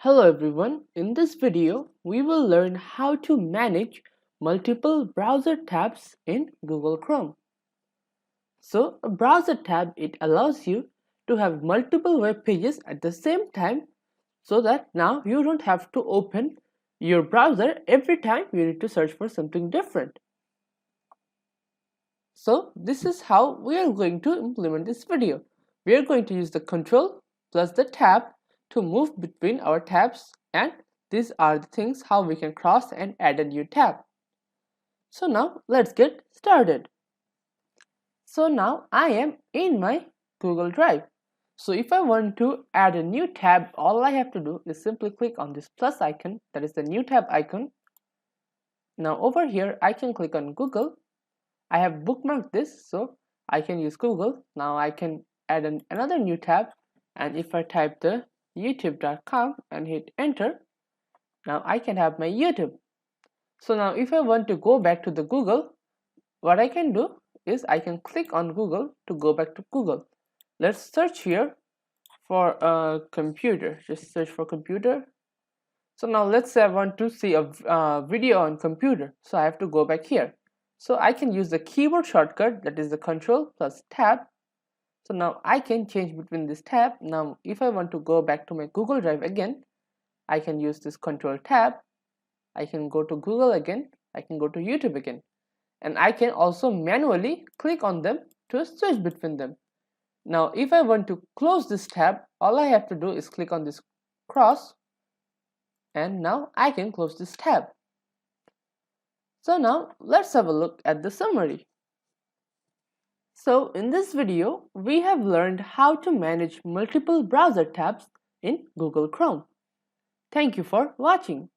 Hello everyone, in this video we will learn how to manage multiple browser tabs in Google Chrome. So a browser tab, it allows you to have multiple web pages at the same time so that now you don't have to open your browser every time you need to search for something different. So this is how we are going to implement this video. We are going to use the control plus the tab to move between our tabs, and these are the things how we can cross and add a new tab. So now let's get started. So now I am in my Google Drive. So if I want to add a new tab, all I have to do is simply click on this plus icon, that is the new tab icon. Now over here I can click on Google. I have bookmarked this, so I can use Google. Now I can add another new tab, and if I type the youtube.com and hit enter, now I can have my YouTube. So now if I want to go back to the Google, what I can do is I can click on Google to go back to Google. Let's search here for a computer. Just search for computer. So now let's say I want to see a video on computer, so I have to go back here. So I can use the keyboard shortcut, that is the control plus tab. So now I can change between this tab. Now if I want to go back to my Google Drive again, I can use this control tab. I can go to Google again, I can go to YouTube again, and I can also manually click on them to switch between them. Now if I want to close this tab, all I have to do is click on this cross, and now I can close this tab. So now let's have a look at the summary. So in this video, we have learned how to manage multiple browser tabs in Google Chrome. Thank you for watching.